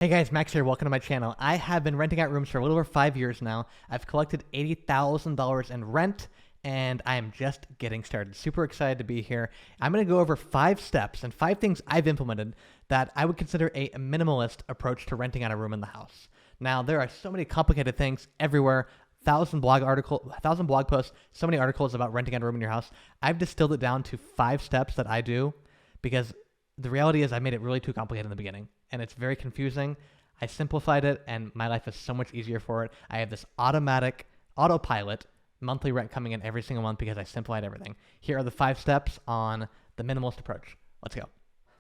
Hey guys, Max here. Welcome to my channel. I have been renting out rooms for a little over 5 years now. I've collected $80,000 in rent, and I am just getting started. Super excited to be here. I'm going to go over 5 steps and 5 things I've implemented that I would consider a minimalist approach to renting out a room in the house. Now, there are so many complicated things everywhere. 1,000 blog posts, so many articles about renting out a room in your house. I've distilled it down to 5 steps that I do because the reality is I made it really too complicated in the beginning, and it's very confusing. I simplified it, and my life is so much easier for it. I have this autopilot monthly rent coming in every single month because I simplified everything. Here are the 5 steps on the minimalist approach. Let's go.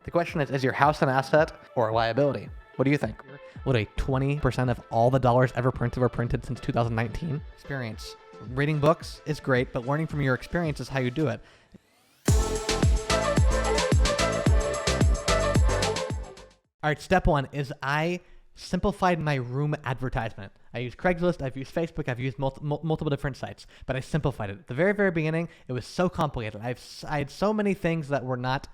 The question is your house an asset or a liability? What do you think? Would a 20% of all the dollars ever printed were printed since 2019? Experience. Reading books is great, but learning from your experience is how you do it. All right, step 1 is I simplified my room advertisement. I used Craigslist, I've used Facebook, I've used multiple different sites, but I simplified it. At the very, very beginning, it was so complicated. I had so many things that were not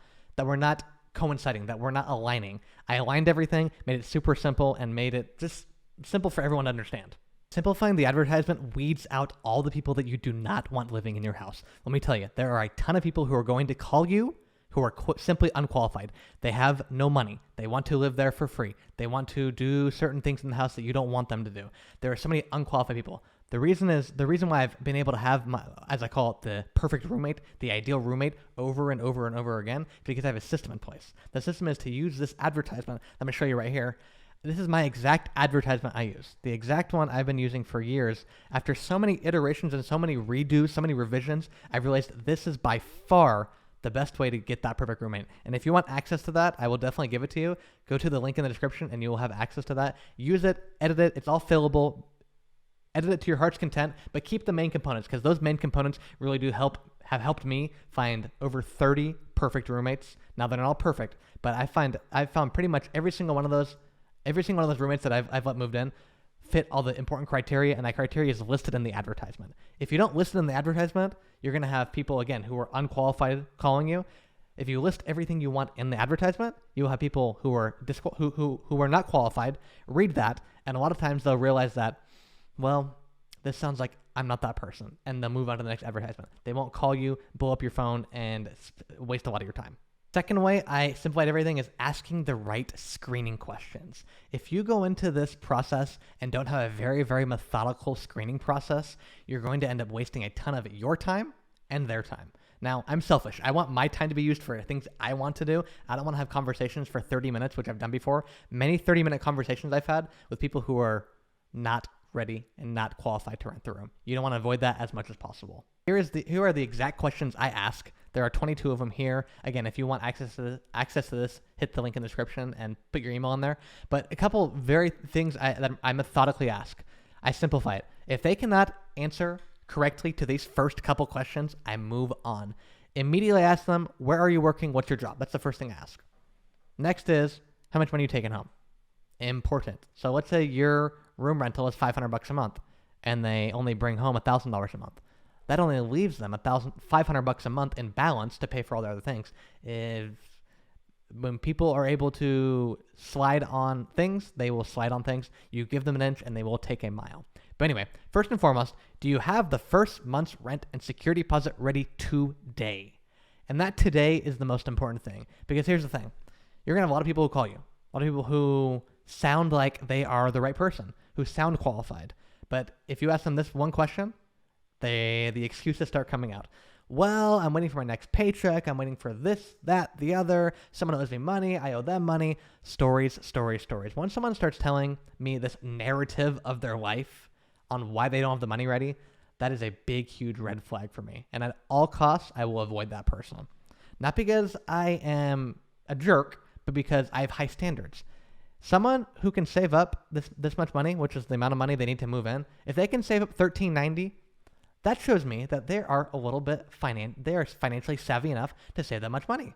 coinciding, that were not aligning. I aligned everything, made it super simple, and made it just simple for everyone to understand. Simplifying the advertisement weeds out all the people that you do not want living in your house. Let me tell you, there are a ton of people who are going to call you who are simply unqualified. They have no money. They want to live there for free. They want to do certain things in the house that you don't want them to do. There are so many unqualified people. The reason why I've been able to have my, as I call it, the perfect roommate, the ideal roommate over and over and over again, is because I have a system in place. The system is to use this advertisement. I'm going to show you right here. This is my exact advertisement I use. The exact one I've been using for years. After so many iterations and so many redos, so many revisions, I've realized this is by far the best way to get that perfect roommate. And if you want access to that, I will definitely give it to you. Go to the link in the description and you will have access to that. Use it, edit it, it's all fillable. Edit it to your heart's content, but keep the main components because those main components really do have helped me find over 30 perfect roommates. Now they're not all perfect, but I've found pretty much every single one of those roommates that I've let moved in fit all the important criteria, and that criteria is listed in the advertisement. If you don't list it in the advertisement, you're going to have people, again, who are unqualified calling you. If you list everything you want in the advertisement, you'll have people who are who are not qualified read that, and a lot of times they'll realize that, well, this sounds like I'm not that person, and they'll move on to the next advertisement. They won't call you, blow up your phone, and waste a lot of your time. Second way I simplified everything is asking the right screening questions. If you go into this process and don't have a very, very methodical screening process, you're going to end up wasting a ton of your time and their time. Now, I'm selfish. I want my time to be used for things I want to do. I don't want to have conversations for 30 minutes, which I've done before. Many 30-minute conversations I've had with people who are not ready and not qualified to rent the room. You don't want to avoid that as much as possible. Here are the exact questions I ask. There are 22 of them here. Again, if you want access to this, hit the link in the description and put your email in there. But a couple very things that I methodically ask. I simplify it. If they cannot answer correctly to these first couple questions, I move on. Immediately ask them, where are you working? What's your job? That's the first thing I ask. Next is, how much money are you taking home? Important. So let's say your room rental is $500 a month and they only bring home $1,000 a month. That only leaves them $500 a month in balance to pay for all their other things. When people are able to slide on things, they will slide on things. You give them an inch and they will take a mile. But anyway, first and foremost, do you have the first month's rent and security deposit ready today? And that today is the most important thing. Because here's the thing. You're going to have a lot of people who call you. A lot of people who sound like they are the right person, who sound qualified. But if you ask them this one question, the excuses start coming out. Well, I'm waiting for my next paycheck. I'm waiting for this, that, the other. Someone owes me money. I owe them money. Stories, stories, stories. Once someone starts telling me this narrative of their life on why they don't have the money ready, that is a big, huge red flag for me. And at all costs, I will avoid that person. Not because I am a jerk, but because I have high standards. Someone who can save up this much money, which is the amount of money they need to move in, if they can save up $1,390, that shows me that they are a little bit they are financially savvy enough to save that much money.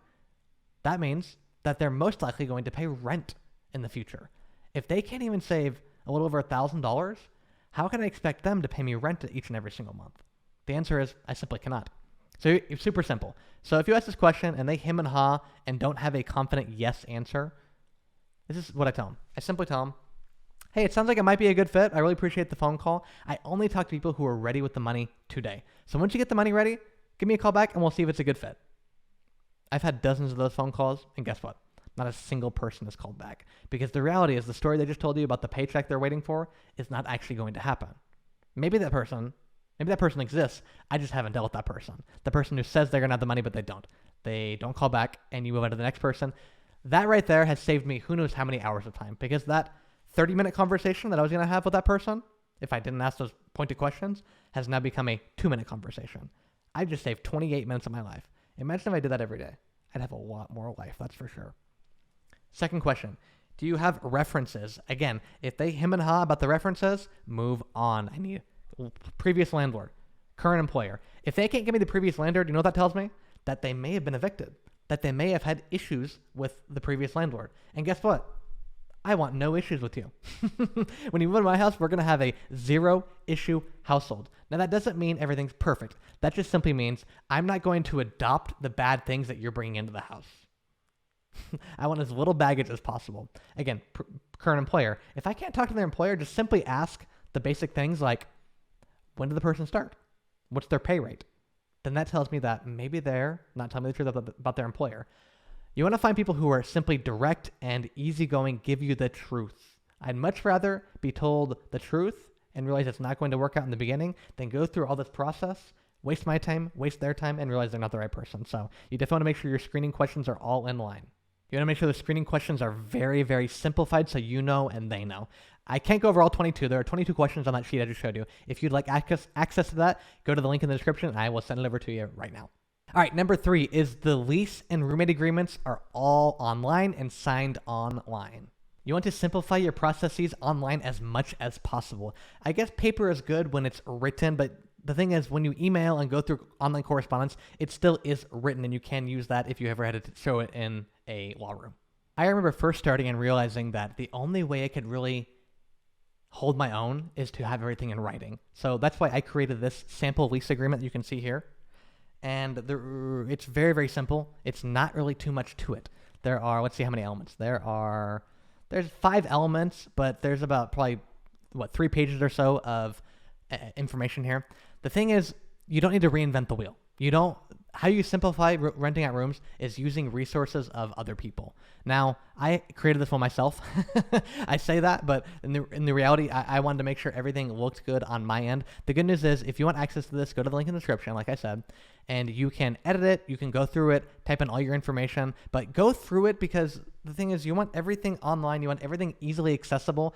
That means that they're most likely going to pay rent in the future. If they can't even save a little over $1,000, how can I expect them to pay me rent each and every single month? The answer is I simply cannot. So it's super simple. So if you ask this question and they hem and haw and don't have a confident yes answer, This is what I tell them. I simply tell them, hey, it sounds like it might be a good fit. I really appreciate the phone call. I only talk to people who are ready with the money today. So once you get the money ready, give me a call back and we'll see if it's a good fit. I've had dozens of those phone calls, and guess what? Not a single person has called back, because the reality is the story they just told you about the paycheck they're waiting for is not actually going to happen. Maybe that person exists. I just haven't dealt with that person. The person who says they're going to have the money, but they don't. They don't call back, and you move on to the next person. That right there has saved me who knows how many hours of time, because that 30-minute conversation that I was going to have with that person, if I didn't ask those pointed questions, has now become a 2-minute conversation. I've just saved 28 minutes of my life. Imagine if I did that every day. I'd have a lot more life, that's for sure. Second question, do you have references? Again, if they hem and haw about the references, move on. I need previous landlord, current employer. If they can't give me the previous landlord, you know what that tells me? That they may have been evicted, that they may have had issues with the previous landlord. And guess what? I want no issues with you. When you move into my house, we're going to have a 0-issue household. Now, that doesn't mean everything's perfect. That just simply means I'm not going to adopt the bad things that you're bringing into the house. I want as little baggage as possible. Again, current employer. If I can't talk to their employer, just simply ask the basic things like, when did the person start? What's their pay rate? Then that tells me that maybe they're not telling me the truth about their employer. You want to find people who are simply direct and easygoing, give you the truth. I'd much rather be told the truth and realize it's not going to work out in the beginning than go through all this process, waste my time, waste their time, and realize they're not the right person. So you definitely want to make sure your screening questions are all in line. You want to make sure the screening questions are very, very simplified so you know and they know. I can't go over all 22. There are 22 questions on that sheet I just showed you. If you'd like access to that, go to the link in the description and I will send it over to you right now. All right, number 3 is the lease and roommate agreements are all online and signed online. You want to simplify your processes online as much as possible. I guess paper is good when it's written, but the thing is when you email and go through online correspondence, it still is written and you can use that if you ever had to show it in a law room. I remember first starting and realizing that the only way I could really hold my own is to have everything in writing. So that's why I created this sample lease agreement you can see here. And it's very, very simple. It's not really too much to it. There are, let's see how many elements. There's 5 elements, but there's about probably, 3 pages or so of information here. The thing is, you don't need to reinvent the wheel. How you simplify renting out rooms is using resources of other people. Now, I created this one myself. I say that, but in the reality, I wanted to make sure everything looked good on my end. The good news is, if you want access to this, go to the link in the description, like I said, and you can edit it, you can go through it, type in all your information, but go through it because the thing is, you want everything online, you want everything easily accessible.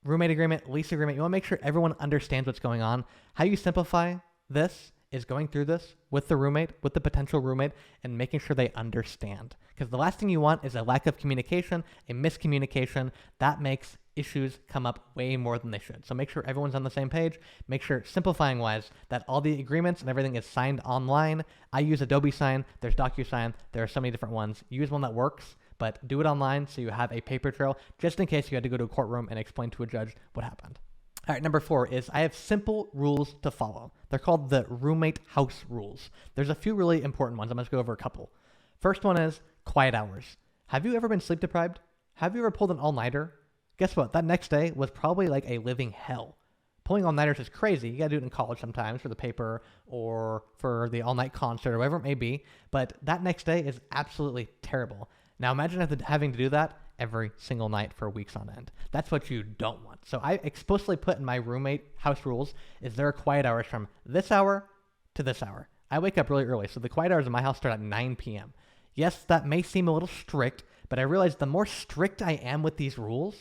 Roommate agreement, lease agreement, you want to make sure everyone understands what's going on. How you simplify this is going through this with the roommate, with the potential roommate, and making sure they understand. Because the last thing you want is a lack of communication, a miscommunication. That makes issues come up way more than they should. So make sure everyone's on the same page. Make sure, simplifying wise, that all the agreements and everything is signed online. I use Adobe Sign. There's DocuSign. There are so many different ones. Use one that works, but do it online so you have a paper trail just in case you had to go to a courtroom and explain to a judge what happened. All right, number 4 is I have simple rules to follow. They're called the roommate house rules. There's a few really important ones. I'm going to go over a couple. First one is quiet hours. Have you ever been sleep deprived? Have you ever pulled an all-nighter? Guess what? That next day was probably like a living hell. Pulling all-nighters is crazy. You got to do it in college sometimes for the paper or for the all-night concert or whatever it may be. But that next day is absolutely terrible. Now imagine having to do that every single night for weeks on end. That's what you don't want. So I explicitly put in my roommate house rules is there are quiet hours from this hour to this hour. I wake up really early, so the quiet hours in my house start at 9 p.m. Yes, that may seem a little strict, but I realize the more strict I am with these rules,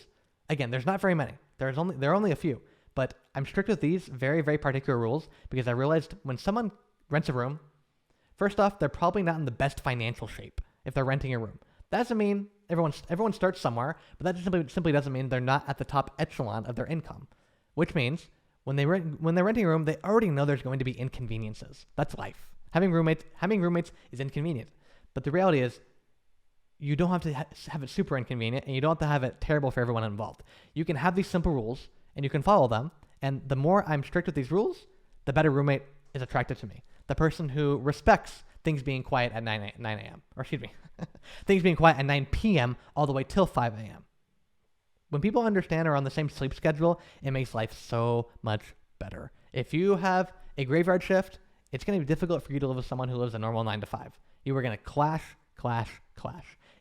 again, there's not very many. There are only a few, but I'm strict with these very, very particular rules because I realized when someone rents a room, first off, they're probably not in the best financial shape if they're renting a room. That doesn't mean everyone starts somewhere, but that just simply doesn't mean they're not at the top echelon of their income, which means when they're renting a room, they already know there's going to be inconveniences. That's life. Having roommates is inconvenient, but the reality is you don't have to have it super inconvenient, and you don't have to have it terrible for everyone involved. You can have these simple rules, and you can follow them, and the more I'm strict with these rules, the better roommate is attracted to me. The person who respects things being quiet at 9 a.m. Or excuse me, things being quiet at 9 p.m. all the way till 5 a.m. when people understand or are on the same sleep schedule, it makes life so much better. If you have a graveyard shift, it's going to be difficult for you to live with someone who lives a normal 9 to 5. You are going to clash.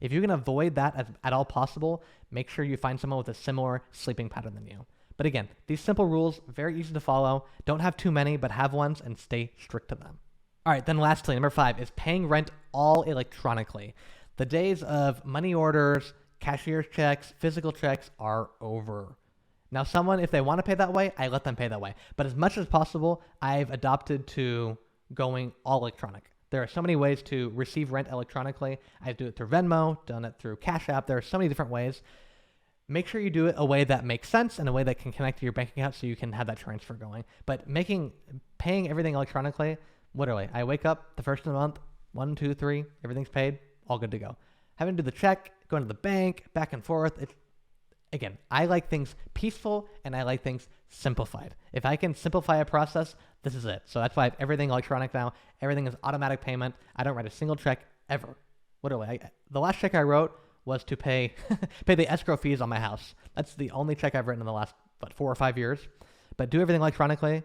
If you can avoid that at all possible, make sure you find someone with a similar sleeping pattern than you. But again, these simple rules, very easy to follow. Don't have too many, but have ones and stay strict to them. All right, then lastly, number 5 is paying rent all electronically. The days of money orders, cashier's checks, physical checks are over. Now, someone, if they want to pay that way, I let them pay that way. But as much as possible, I've adopted to going all electronic. There are so many ways to receive rent electronically. I do it through Venmo, done it through Cash App. There are so many different ways. Make sure you do it a way that makes sense and a way that can connect to your bank account so you can have that transfer going. But paying everything electronically, literally, I wake up the first of the month, 1, 2, 3, everything's paid, all good to go. Having to do the check, going to the bank, back and forth. Again, I like things peaceful and I like things simplified. If I can simplify a process, this is it. So that's why I have everything electronic now. Everything is automatic payment. I don't write a single check ever. Literally, the last check I wrote was to pay the escrow fees on my house. That's the only check I've written in the last 4 or 5 years. But do everything electronically,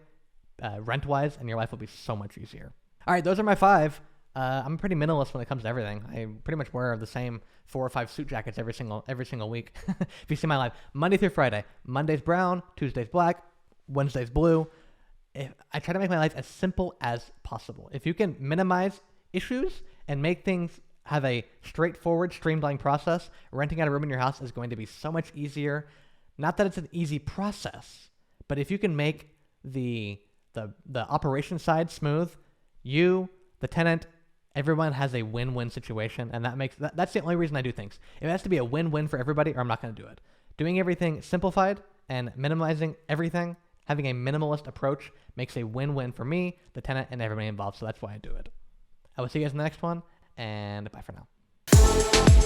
rent-wise, and your life will be so much easier. All right, those are my 5. I'm pretty minimalist when it comes to everything. I pretty much wear the same 4 or 5 suit jackets every single week. If you see my life, Monday through Friday, Monday's brown, Tuesday's black, Wednesday's blue. I try to make my life as simple as possible. If you can minimize issues and make things have a straightforward, streamlined process, renting out a room in your house is going to be so much easier. Not that it's an easy process, but if you can make the operation side smooth, you, the tenant, everyone has a win-win situation, and that's the only reason I do things. It has to be a win-win for everybody, or I'm not going to do it. Doing everything simplified and minimizing everything, having a minimalist approach, makes a win-win for me, the tenant, and everybody involved. So that's why I do it. I will see you guys in the next one, and bye for now.